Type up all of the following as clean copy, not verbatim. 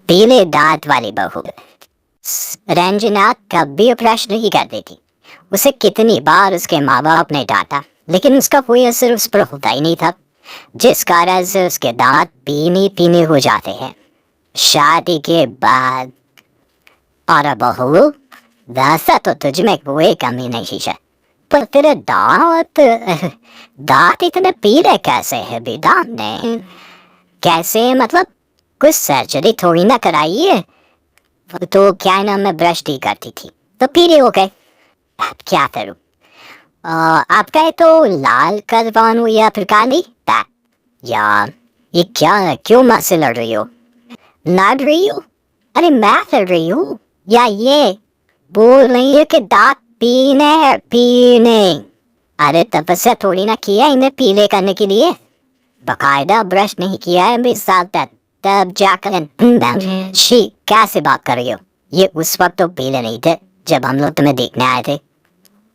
पीले दांत वाली बहू। रंजना कभी प्रश्न नहीं कर देती। उसे कितनी बार उसके माँ बाप ने डांटा, लेकिन उसका कोई असर उस पर होता ही नहीं था, जिस कारण से उसके दांत पीने पीने हो जाते हैं। शादी के बाद और बहू, वैसा तो तुझ में कोई कमी नहीं है, पर तेरे दांत दांत इतने पीले कैसे है बेटा ने? कैसे मतलब? कुछ सर्जरी थोड़ी ना कराई है। तो क्या है ना, मैं ब्रश नहीं करती थी तो पीले हो गए। अब क्या करूं? आप कहे तो लाल करवाऊं या फिर काली? यार ये क्या है, क्यों मुझसे लड़ रही हो? लड़ रही हो? अरे मैं लड़ रही हूँ या ये बोल रही है कि दांत पीने पीने? अरे तपस्या थोड़ी ना किया इन्हें पीले करने के लिए, बकायदा ब्रश नहीं किया है मेरे साथ, तब जाकर शी कैसे बात कर रही हो? ये उस वक्त तो पीले नहीं थे जब हम लोग तुम्हें देखने आए थे।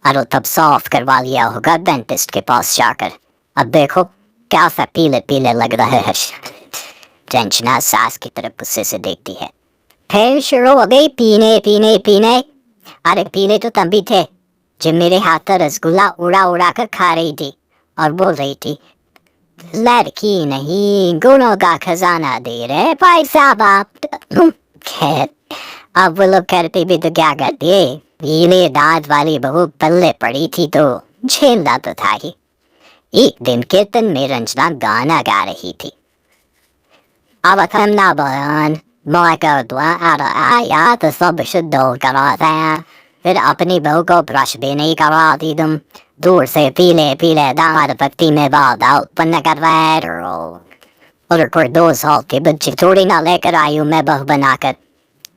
अरे तब साफ करवा लिया होगा डेंटिस्ट के पास जाकर। अब देखो कैसा पीले पीले लग रहा है। रंजना सास की तरफ गुस्से से देखती है। फिर शुरू हो गई पीने पीने पीने। अरे पीले तो तब भी थे जब मेरे हाथ का रसगुल्ला उड़ा उड़ा कर खा रही थी और बोल रही थी, लड़की नहीं गुणों का खजाना दे रहे भाई साहब आप। खैर अब वो लोग करते भी तो क्या करते, पीले दांत वाली बहू पल्ले पड़ी थी तो झेलना तो था ही। एक दिन कीर्तन में रंजना गाना गा रही थी। अब ना बयान मौका दुआ आया तो सब शुद्ध कराते हैं, फिर अपनी बहू को ब्रश भी नहीं करवाती तुम। दूर से पीले पीले दांत पत्ती में बाधा उत्पन्न कर रहे हो। और कोई 2 साल की बच्ची थोड़ी ना लेकर आई हूँ मैं बहू बनाकर।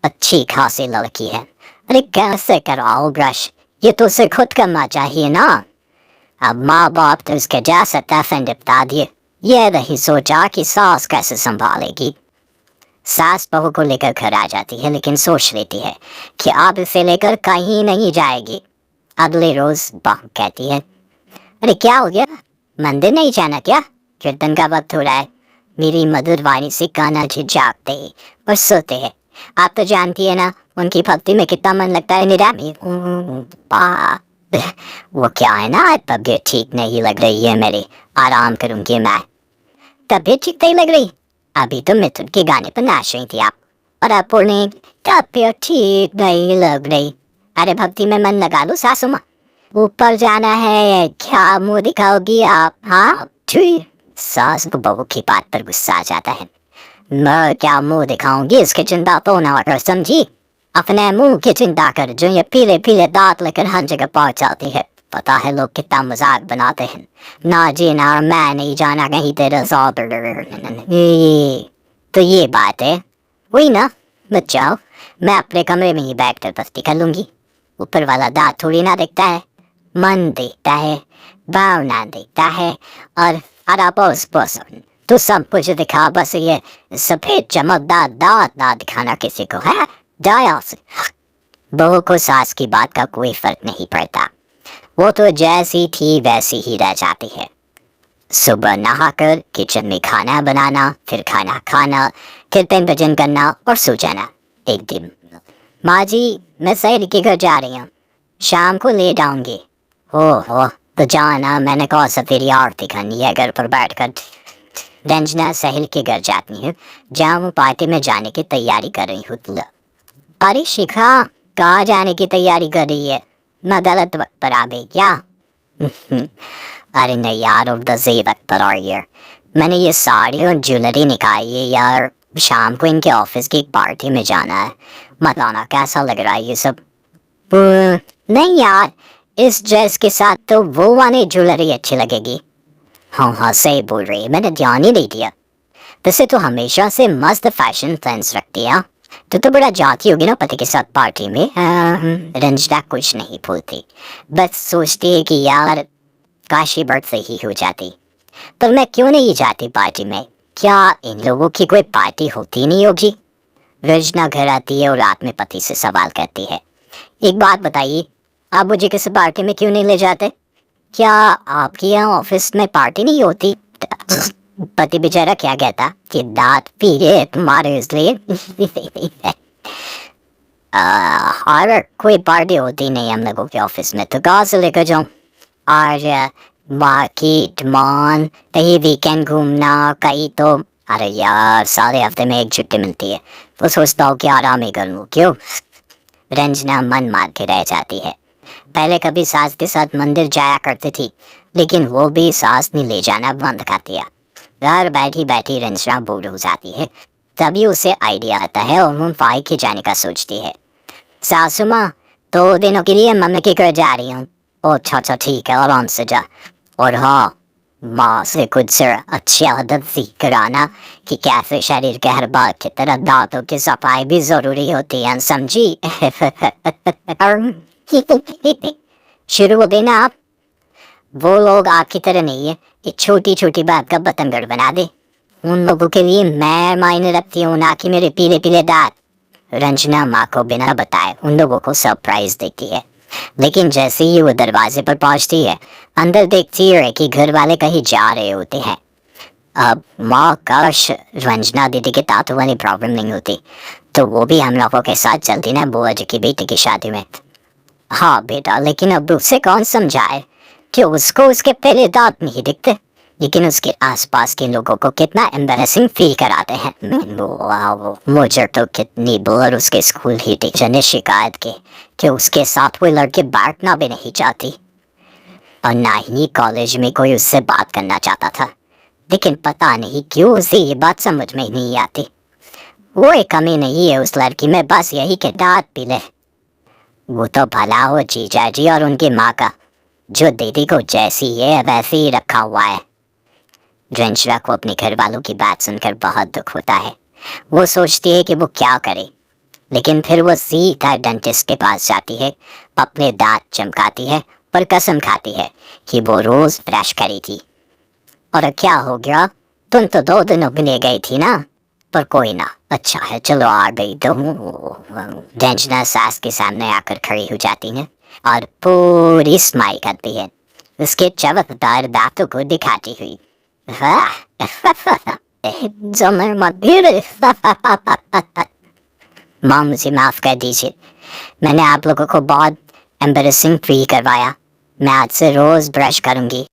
अच्छी खासी लड़की है, अरे कैसे कराओ ब्रश? ये तो उसे खुद करना चाहिए ना। अब माँ बाप तो उसके जैसा टफन निपटा दिए, ये नहीं सोचा कि सास कैसे संभालेगी। सास बहू को लेकर घर आ जाती है, लेकिन सोच लेती है कि अब इसे लेकर कहीं नहीं जाएगी। अगले रोज बहू कहती है, अरे क्या हो गया, मंदिर नहीं जाना क्या? कीर्तन का वक्त हो रहा है। मेरी मधुर वाणी से कान्हा जी जागते और सोते हैं। आप तो जानती है ना उनकी भक्ति में कितना मन लगता है निरामी। वो क्या है ना, तबीयत ठीक नहीं लग रही है मेरी, आराम करूंगी मैं। तबीयत ठीक नहीं लग रही? अभी तो मिथुन के गाने पर नाच रही थी आप, और आप बोल रही तबीयत ठीक नहीं लग रही। अरे भक्ति में मन लगा लो सासू माँ। ऊपर जाना है क्या मुंह दिखाओगी आप? हाँ ठीक। सास को बहू की बात पर गुस्सा आ जाता है। मैं क्या मुंह दिखाऊंगी, इसकी चिंता तो ना कर, समझी? अपने मुंह की चिंता कर जो ये पीले पीले दांत लेकर हर जगह पहुंच जाती है। पता है लोग कितना मजाक बनाते हैं। ना जीना और मैं नहीं जाना कहीं तेरे साथ। तो ये बात है, वही ना। मत जाओ, मैं अपने कमरे में ही बैठकर बस्ती कर लूंगी। ऊपर वाला दांत थोड़ी ना देखता है, मन देखता है, भावना देखता है। और अरापोस पोसन तो सब कुछ दिखा, बस ये सफेद चमकदार दांत ना दिखाना किसी को है। जाया से बहू को सास की बात का कोई फर्क नहीं पड़ता। वो तो जैसी थी वैसी ही रह जाती है। सुबह नहाकर किचन में खाना बनाना, फिर खाना खाना, कीर्तन भजन करना और सो जाना। एक दिन, माँ जी मैं सहेली के घर जा रही हूँ, शाम को लेट आऊंगी। हो तो जाना, मैंने कहा सवेरी आरती करनी है घर पर बैठकर। रंजना सहेली के घर जाती है जहाँ वो पार्टी में जाने की तैयारी कर रही हूँ। अरे शिखा, कहाँ जाने की तैयारी कर रही है? मैं गलत वक्त पर आ गई क्या? अरे नहीं यार, ऑफ द सही वक्त पर आ यार। मैंने ये साड़ी और ज्वेलरी निकाली है यार, शाम को इनके ऑफिस की एक पार्टी में जाना है। बताना कैसा लग रहा है ये सब? नहीं यार, इस ड्रेस के साथ तो वो वाली ज्वेलरी अच्छी लगेगी। हाँ सही बोल रही है, मैंने ध्यान ही नहीं दिया। वैसे तो हमेशा से मस्त फैशन सेंस रखती है। तो बड़ा जाती होगी ना पति के साथ पार्टी में। रंजना कुछ नहीं भूलती, बस सोचती है कि यार काशी बर्थडे ही हो जाती, पर मैं क्यों नहीं जाती पार्टी में? क्या इन लोगों की कोई पार्टी होती नहीं होगी? रंजना घर आती है और रात में पति से सवाल करती है, एक बात बताइए, आप मुझे किसी पार्टी में क्यों नहीं ले जाते? क्या आपके यहाँ ऑफिस में पार्टी नहीं होती? पति बेचारा क्या कहता कि दांत पीले तुम्हारे इसलिए। और कोई पार्टी होती नहीं हम लोगों के ऑफिस में, तो कहाँ से लेकर जाऊँ। और मार्केट मॉल, कहीं वीकेंड घूमना, कहीं तो अरे यार सारे हफ्ते में एक छुट्टी मिलती है, तो सोचता हूँ कि आराम ही कर लूँ। क्यों रंजना मन मार के रह जाती है। पहले कभी सास के साथ मंदिर जाया करती थी, लेकिन वो भी सास ने ले जाना बंद कर दिया। घर बैठी बैठी रंजना बोर हो जाती है। तभी उसे आइडिया आता है और वो फाइक के जाने का सोचती है। सासू माँ 2 दिनों के लिए मम्मी के घर जा रही हूँ। ओ अच्छा ठीक है, आराम से जा। और हाँ, माँ से कुछ अच्छी आदत सीख कर आना कि कैसे शरीर के हर बात की तरह दांतों की सफाई भी जरूरी होती है, समझी। शुरू हो गई ना आप। वो लोग आपकी तरह नहीं है कि छोटी छोटी बात का बतंगड़ बना दे। उन लोगों के लिए मैं मायने रखती हूँ, ना कि मेरे पीले पीले दांत। रंजना माँ को बिना बताए उन लोगों को सरप्राइज देती है, लेकिन जैसे ही वो दरवाजे पर पहुंचती है, अंदर देखती है कि घर वाले कहीं जा रहे होते हैं। अब माँ काश रंजना दीदी के दांतों वाली प्रॉब्लम नहीं होती, तो वो भी हम लोगों के साथ चलती ना बुआ जी की बेटी की शादी में। हाँ बेटा, लेकिन अब उसे कौन समझाए कि उसको उसके पहले दांत नहीं दिखते, लेकिन उसके आसपास के लोगों को कितना एम्बैरेसिंग फील कराते हैं। वाह, मुझे तो कितनी बार उसके स्कूल की टीचर ने शिकायत की कि उसके साथ वो लड़के बैठना भी नहीं चाहती, और ना ही कॉलेज में कोई उससे बात करना चाहता था। लेकिन पता नहीं क्यों उसे ये बात समझ में ही नहीं आती। वो एक कमी नहीं है उस लड़की में, बस यही कि दांत पीले। वो तो भला हो जीजा जी और उनकी माँ का, जो दीदी को जैसी है वैसे ही रखा हुआ है। रंजना को अपने घर वालों की बात सुनकर बहुत दुख होता है। वो सोचती है कि वो क्या करे, लेकिन फिर वो सीधा डेंटिस्ट के पास जाती है, अपने दांत चमकाती है और कसम खाती है कि वो रोज ब्रश करेगी। और क्या हो गया, तुम तो 2 दिनों के लिए गई थी ना। पर कोई ना, अच्छा है चलो आ गई तो। रंजना सास के सामने आकर खड़ी हो जाती है और पूरी स्माइल करती है, उसके चमकदार दांतों को दिखाती हुई। जमर मत गिरे। माँ मुझे माफ कर दीजिए, मैंने आप लोगों को बहुत एम्बेरसिंग फील करवाया। मैं आज से रोज ब्रश करूंगी।